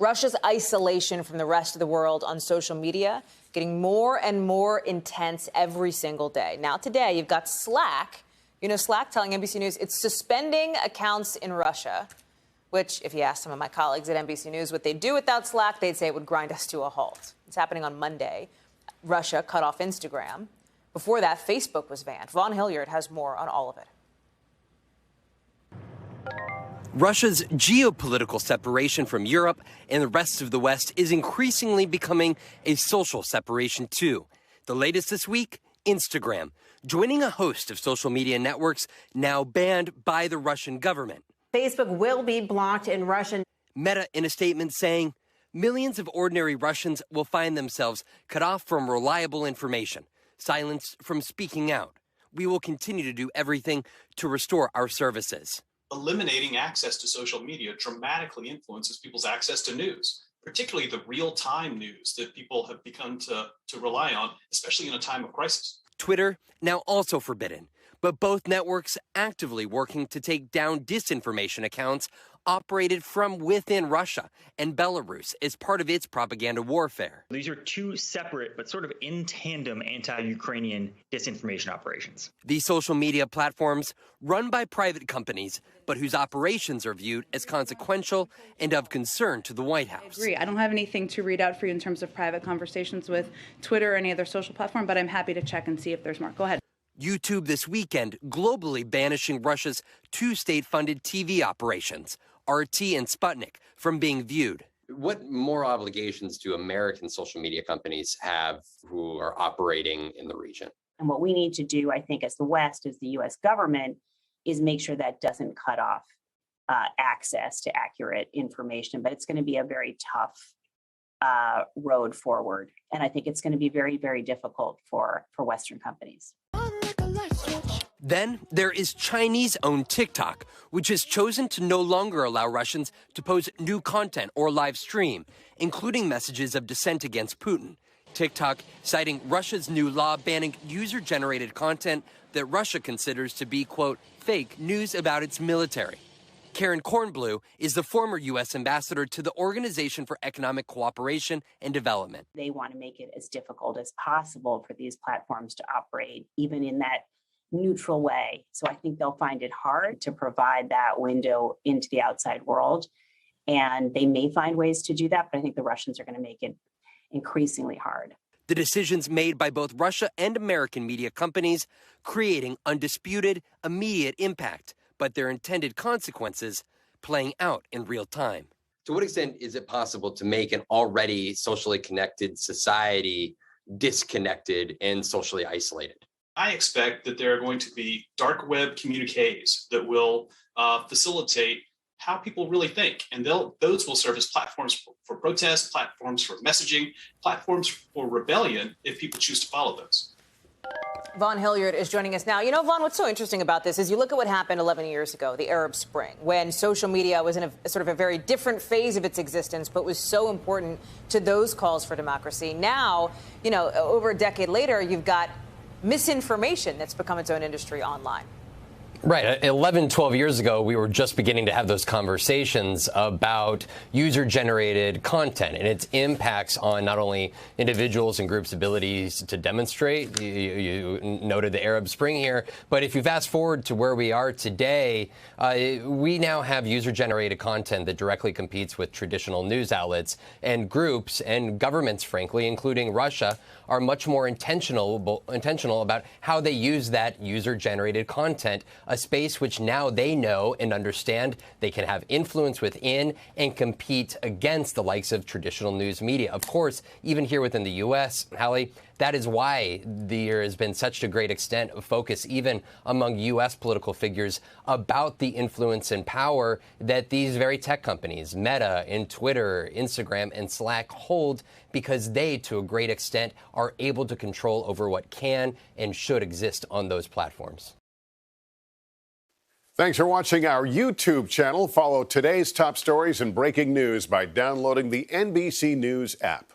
Russia's isolation from the rest of the world on social media getting more and more intense every single day. Now, today, you've got Slack. You know, Slack telling NBC News it's suspending accounts in Russia, which, if you ask some of my colleagues at NBC News what they'd do without Slack, they'd say it would grind us to a halt. It's happening on Monday. Russia cut off Instagram. Before that, Facebook was banned. Vaughn Hilliard has more on all of it. Russia's geopolitical separation from Europe and the rest of the West is increasingly becoming a social separation, too. The latest this week, Instagram, joining a host of social media networks now banned by the Russian government. Facebook will be blocked in Russia. Meta in a statement saying millions of ordinary Russians will find themselves cut off from reliable information, silenced from speaking out. We will continue to do everything to restore our services. Eliminating access to social media dramatically influences people's access to news, particularly the real-time news that people have begun to rely on, especially in a time of crisis. Twitter now also forbidden, but both networks actively working to take down disinformation accounts operated from within Russia and Belarus as part of its propaganda warfare. These are two separate but sort of in tandem anti-Ukrainian disinformation operations. These social media platforms run by private companies, but whose operations are viewed as consequential and of concern to the White House. I agree. I don't have anything to read out for you in terms of private conversations with Twitter or any other social platform, but I'm happy to check and see if there's more. Go ahead. YouTube this weekend globally banishing Russia's two state-funded TV operations, RT and Sputnik, from being viewed. What more obligations do American social media companies have who are operating in the region? And what we need to do, I think, as the West, as the U.S. government, is make sure that doesn't cut off access to accurate information. But it's going to be a very tough road forward. And I think it's going to be very, very difficult for Western companies. Then there is Chinese-owned TikTok, which has chosen to no longer allow Russians to post new content or live stream, including messages of dissent against Putin. TikTok citing Russia's new law banning user-generated content that Russia considers to be, quote, fake news about its military. Karen Kornblue is the former U.S. ambassador to the Organization for Economic Cooperation and Development. They want to make it as difficult as possible for these platforms to operate, even in that neutral way. So I think they'll find it hard to provide that window into the outside world. And they may find ways to do that, but I think the Russians are going to make it increasingly hard. The decisions made by both Russia and American media companies creating undisputed, immediate impact, but their intended consequences playing out in real time. To what extent is it possible to make an already socially connected society disconnected and socially isolated? I expect that there are going to be dark web communiques that will facilitate how people really think. And those will serve as platforms for protest, platforms for messaging, platforms for rebellion if people choose to follow those. Vaughn Hilliard is joining us now. You know, Vaughn, what's so interesting about this is you look at what happened 11 years ago, the Arab Spring, when social media was in a sort of a very different phase of its existence, but was so important to those calls for democracy. Now, you know, over a decade later, you've got misinformation that's become its own industry online. Right. 11, 12 years ago, we were just beginning to have those conversations about user-generated content and its impacts on not only individuals and groups' abilities to demonstrate. You noted the Arab Spring here. But if you fast forward to where we are today, we now have user-generated content that directly competes with traditional news outlets, and groups and governments, frankly, including Russia, are much more intentional about how they use that user-generated content, a space which now they know and understand they can have influence within and compete against the likes of traditional news media. Of course, even here within the U.S., Hallie, that is why there has been such a great extent of focus, even among U.S. political figures, about the influence and power that these very tech companies, Meta and Twitter, Instagram and Slack, hold, because they, to a great extent, are able to control over what can and should exist on those platforms. Thanks for watching our YouTube channel. Follow today's top stories and breaking news by downloading the NBC News app.